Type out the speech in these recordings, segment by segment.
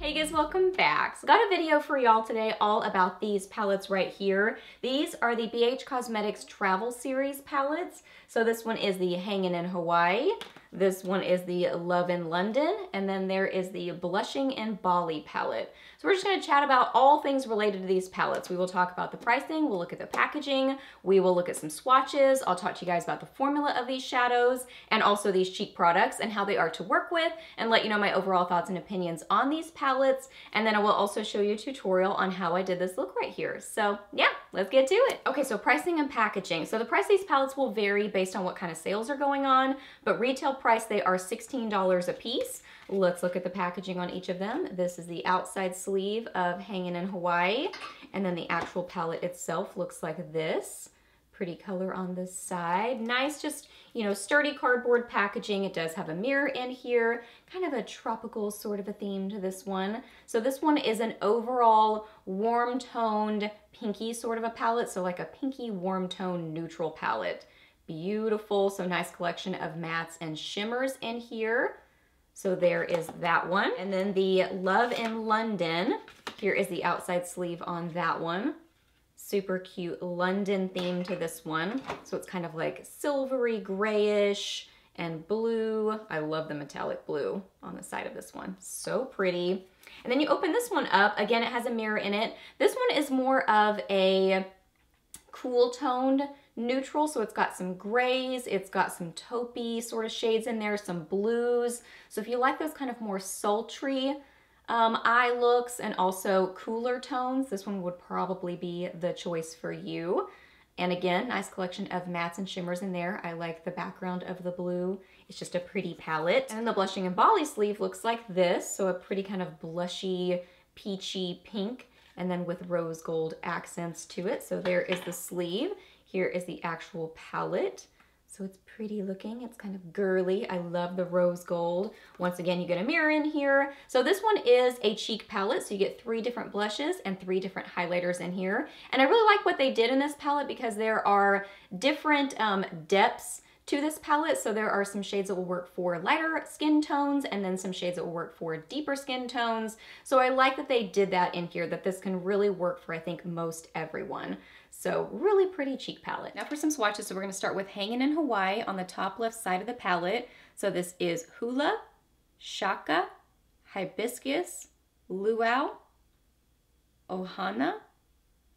Hey guys, welcome back. So got a video for y'all today all about these palettes right here. These are the BH Cosmetics Travel Series palettes. So this one is the Hangin' in Hawaii. This one is the Love in London. And then there is the Blushing in Bali palette. So we're just gonna chat about all things related to these palettes. We will talk about the pricing, we'll look at the packaging, we will look at some swatches, I'll talk to you guys about the formula of these shadows, and also these cheek products and how they are to work with, and let you know my overall thoughts and opinions on these palettes. And then I will also show you a tutorial on how I did this look right here. So yeah, let's get to it. Okay, so pricing and packaging. So the price of these palettes will vary based on what kind of sales are going on, but retail price, they are $16 a piece. Let's look at the packaging on each of them. This is the outside sleeve of Hangin' in Hawaii, and then the actual palette itself looks like this. Pretty color on this side. Nice, just, you know, sturdy cardboard packaging. It does have a mirror in here, kind of a tropical sort of a theme to this one. So this one is an overall warm toned pinky sort of a palette. So like a pinky warm tone neutral palette. Beautiful, so nice collection of mattes and shimmers in here. So there is that one. And then the Love in London, here is the outside sleeve on that one. Super cute London theme to this one. So it's kind of like silvery grayish and blue. I love the metallic blue on the side of this one. So pretty. And then you open this one up. Again, it has a mirror in it. This one is more of a cool toned neutral, so it's got some grays, it's got some taupey sort of shades in there, some blues. So if you like those kind of more sultry eye looks and also cooler tones, this one would probably be the choice for you. And again, nice collection of mattes and shimmers in there. I like the background of the blue. It's just a pretty palette. And then the Blushing in Bali sleeve looks like this, so a pretty kind of blushy, peachy pink, and then with rose gold accents to it. So there is the sleeve. Here is the actual palette. So it's pretty looking, it's kind of girly. I love the rose gold. Once again, you get a mirror in here. So this one is a cheek palette, so you get 3 different blushes and 3 different highlighters in here. And I really like what they did in this palette because there are different depths to this palette. So there are some shades that will work for lighter skin tones and then some shades that will work for deeper skin tones. So I like that they did that in here, that this can really work for, I think, most everyone. So really pretty cheek palette. Now for some swatches, so we're gonna start with Hangin' in Hawaii on the top left side of the palette. So this is Hula, Chaco, Hibiscus, Luau, Ohana,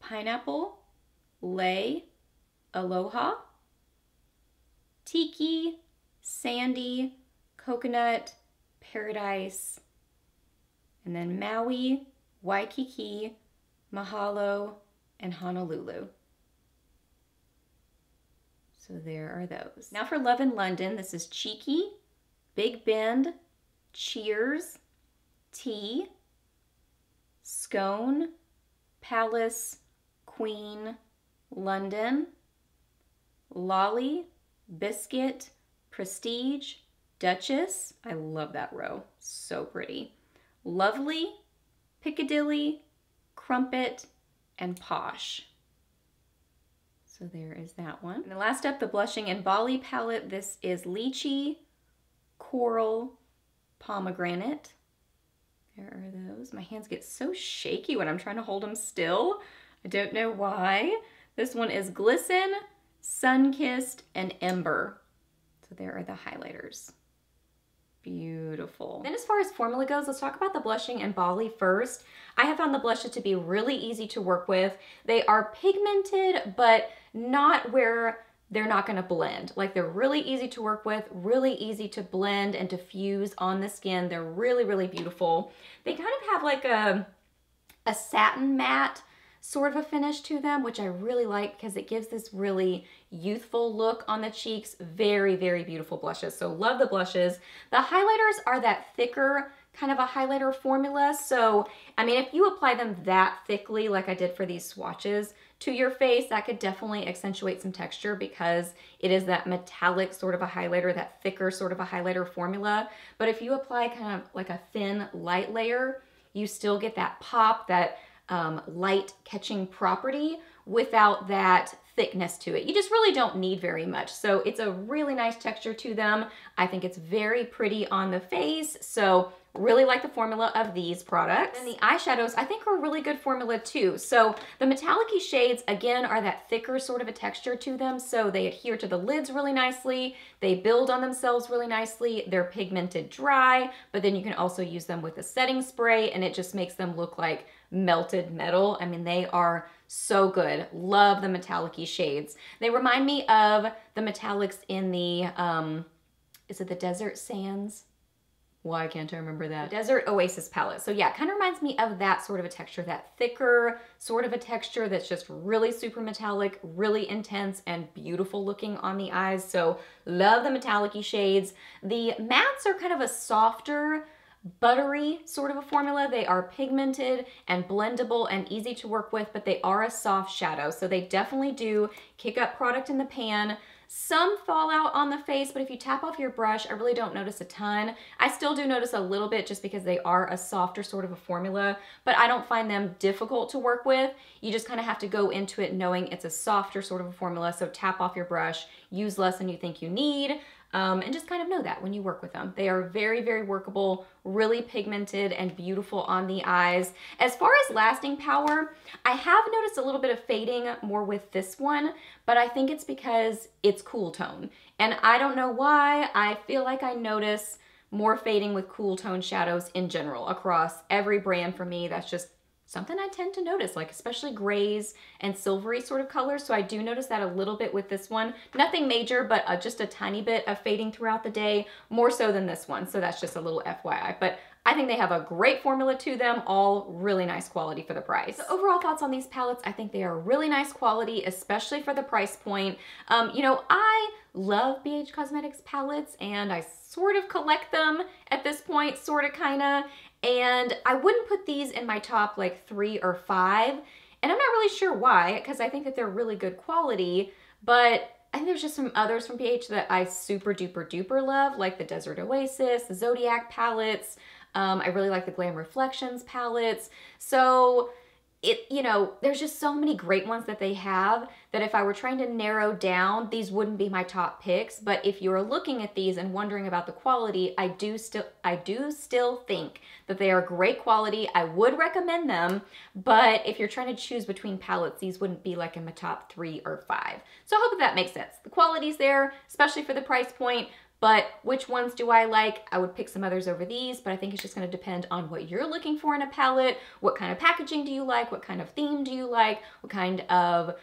Pineapple, Lei, Aloha, Tiki, Sandy, Coconut, Paradise, and then Maui, Waikiki, Mahalo, and Honolulu. So there are those. Now for Love in London, this is Cheeky, Big Bend, Cheers, Tea, Scone, Palace, Queen, London, Lolly, Biscuit, Prestige, Duchess. I love that row, so pretty. Lovely, Piccadilly, Crumpet, and Posh. So there is that one. And the last up, the Blushing in Bali palette. This is Lychee, Coral, Pomegranate. There are those. My hands get so shaky when I'm trying to hold them still. I don't know why. This one is Glisten, Sun-Kissed, and Ember. So there are the highlighters. Beautiful. Then as far as formula goes, let's talk about the Blushing in Bali first. I have found the blushes to be really easy to work with. They are pigmented, but not where they're not gonna blend. Like, they're really easy to work with, really easy to blend and diffuse on the skin. They're really, really beautiful. They kind of have like a satin matte sort of a finish to them, which I really like because it gives this really youthful look on the cheeks. Very, very beautiful blushes. So love the blushes. The highlighters are that thicker kind of a highlighter formula. So, I mean, if you apply them that thickly, like I did for these swatches, to your face, that could definitely accentuate some texture because it is that metallic sort of a highlighter, that thicker sort of a highlighter formula. But if you apply kind of like a thin light layer, you still get that pop, that light catching property without that thickness to it. You just really don't need very much. So it's a really nice texture to them. I think it's very pretty on the face. So really like the formula of these products. And the eyeshadows I think are a really good formula too. So the metallic-y shades again are that thicker sort of a texture to them. So they adhere to the lids really nicely. They build on themselves really nicely. They're pigmented dry, but then you can also use them with a setting spray and it just makes them look like melted metal. I mean, they are so good. Love the metallic-y shades. They remind me of the metallics in the, is it the Desert Sands? Why can't I remember that? Desert Oasis palette. So yeah, kind of reminds me of that sort of a texture, that thicker sort of a texture that's just really super metallic, really intense and beautiful looking on the eyes. So love the metallic-y shades. The mattes are kind of a softer, buttery sort of a formula. They are pigmented and blendable and easy to work with, but they are a soft shadow. So they definitely do kick up product in the pan. Some fall out on the face, but if you tap off your brush, I really don't notice a ton. I still do notice a little bit just because they are a softer sort of a formula, but I don't find them difficult to work with. You just kind of have to go into it knowing it's a softer sort of a formula, so tap off your brush, use less than you think you need, and just kind of know that when you work with them. They are very, very workable, really pigmented and beautiful on the eyes. As far as lasting power, I have noticed a little bit of fading more with this one, but I think it's because it's cool tone. And I don't know why, I feel like I notice more fading with cool tone shadows in general across every brand for me. That's just something I tend to notice, like especially grays and silvery sort of colors. So I do notice that a little bit with this one. Nothing major, but just a tiny bit of fading throughout the day, more so than this one. So that's just a little FYI. But I think they have a great formula to them, all really nice quality for the price. So overall thoughts on these palettes, I think they are really nice quality, especially for the price point. You know, I love BH Cosmetics palettes and I sort of collect them at this point, sort of, kind of. And I wouldn't put these in my top like 3 or 5. And I'm not really sure why, because I think that they're really good quality, but I think there's just some others from BH that I super duper duper love, like the Desert Oasis, the Zodiac palettes. I really like the Glam Reflections palettes. So you know, there's just so many great ones that they have that if I were trying to narrow down, these wouldn't be my top picks. But if you're looking at these and wondering about the quality, I do still think that they are great quality. I would recommend them, but if you're trying to choose between palettes, these wouldn't be like in my top 3 or 5. So I hope that makes sense. The quality's there, especially for the price point. But which ones do I like? I would pick some others over these, but I think it's just going to depend on what you're looking for in a palette. What kind of packaging do you like? What kind of theme do you like? What kind of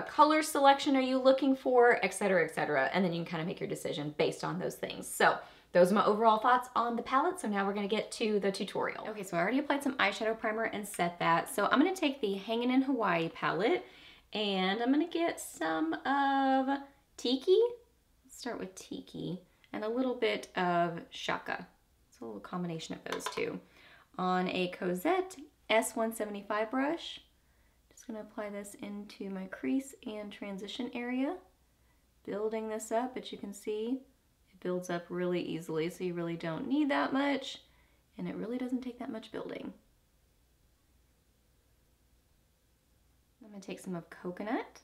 color selection are you looking for? Etc., etc. And then you can kind of make your decision based on those things. So those are my overall thoughts on the palette. So now we're going to get to the tutorial. Okay, so I already applied some eyeshadow primer and set that. So I'm going to take the Hangin' in Hawaii palette and I'm going to get some of Tiki. Let's start with Tiki. And a little bit of Chaco. It's a little combination of those two. On a Cozette S175 brush, just gonna apply this into my crease and transition area, building this up, but you can see it builds up really easily, so you really don't need that much, and it really doesn't take that much building. I'm gonna take some of Coconut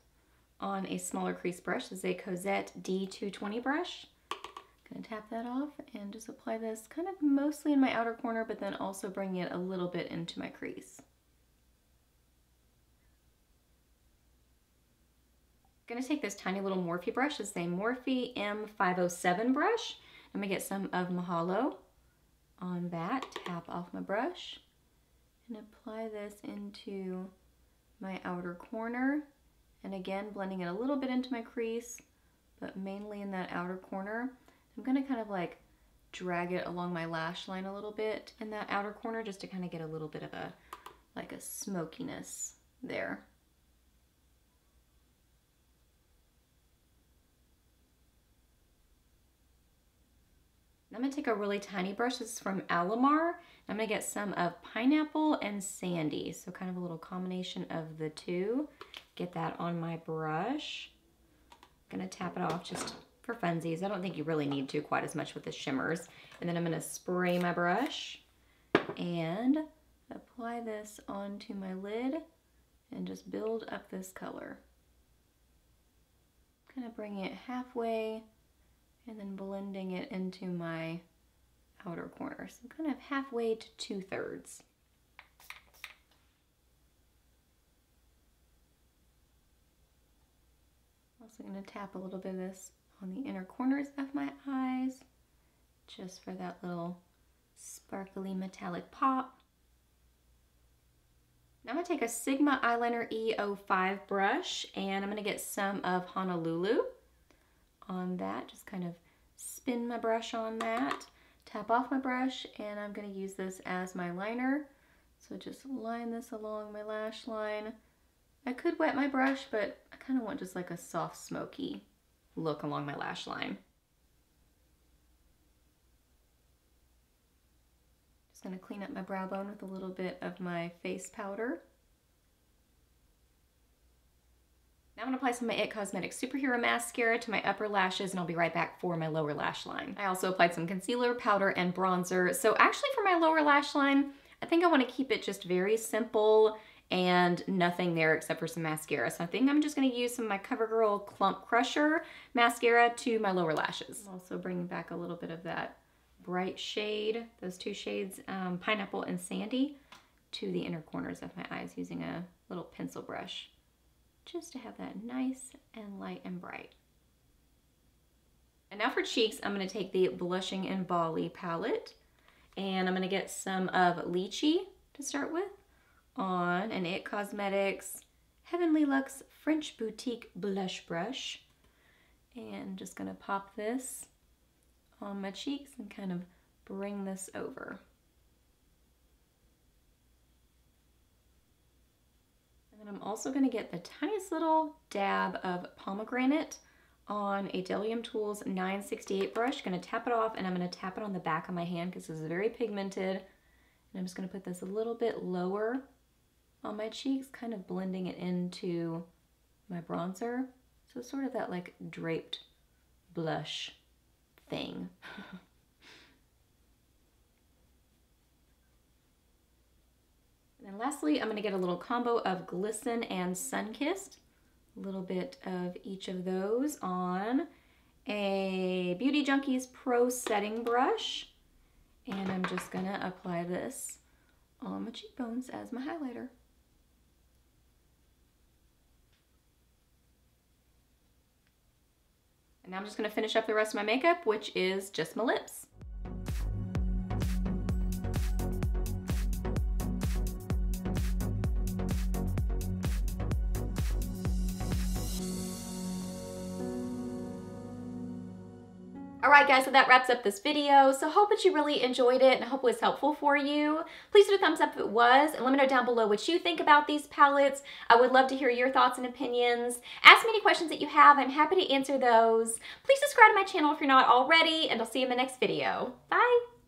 on a smaller crease brush. This is a Cozette D220 brush. Gonna tap that off and just apply this kind of mostly in my outer corner, but then also bring it a little bit into my crease. Gonna take this tiny little Morphe brush. This is a Morphe M507 brush. I'm gonna get some of Mahalo on that, tap off my brush, and apply this into my outer corner. And again, blending it a little bit into my crease, but mainly in that outer corner. I'm gonna kind of like drag it along my lash line a little bit in that outer corner just to kind of get a little bit of a, like a smokiness there. I'm gonna take a really tiny brush. This is from Alamar. I'm gonna get some of Pineapple and Sandy. So kind of a little combination of the two. Get that on my brush. I'm gonna tap it off just for funsies. I don't think you really need to quite as much with the shimmers. And then I'm going to spray my brush and apply this onto my lid and just build up this color. kind of bringing it halfway and then blending it into my outer corner. So kind of halfway to 2/3. Also going to tap a little bit of this on the inner corners of my eyes, just for that little sparkly metallic pop. Now I'm going to take a Sigma Eyeliner E05 brush, and I'm going to get some of Honolulu on that. Just kind of spin my brush on that, tap off my brush, and I'm going to use this as my liner. So just line this along my lash line. I could wet my brush, but I kind of want just like a soft, smoky look along my lash line. Just going to clean up my brow bone with a little bit of my face powder. Now I'm going to apply some of my IT Cosmetics Superhero Mascara to my upper lashes, and I'll be right back for my lower lash line. I also applied some concealer, powder, and bronzer. So actually for my lower lash line, I think I want to keep it just very simple and nothing there except for some mascara. So I think I'm just going to use some of my CoverGirl Clump Crusher mascara to my lower lashes. I'm also bringing back a little bit of that bright shade, those two shades, Pineapple and Sandy, to the inner corners of my eyes using a little pencil brush, just to have that nice and light and bright. And now for cheeks, I'm going to take the Blushing in Bali palette, and I'm going to get some of Lychee to start with on an IT Cosmetics Heavenly Luxe French Boutique Blush Brush. And just going to pop this on my cheeks and kind of bring this over. And then I'm also going to get the tiniest little dab of pomegranate on a Bdellium Tools 968 brush. Going to tap it off, and I'm going to tap it on the back of my hand because this is very pigmented. And I'm just going to put this a little bit lower on my cheeks, kind of blending it into my bronzer. So sort of that like draped blush thing. And then lastly, I'm going to get a little combo of Glisten and Sunkissed. A little bit of each of those on a Beauty Junkies Pro Setting Brush. And I'm just going to apply this on my cheekbones as my highlighter. And now I'm just going to finish up the rest of my makeup, which is just my lips. Alright guys, so that wraps up this video. So hope that you really enjoyed it and hope it was helpful for you. Please do a thumbs up if it was, and let me know down below what you think about these palettes. I would love to hear your thoughts and opinions. Ask me any questions that you have. I'm happy to answer those. Please subscribe to my channel if you're not already, and I'll see you in the next video. Bye!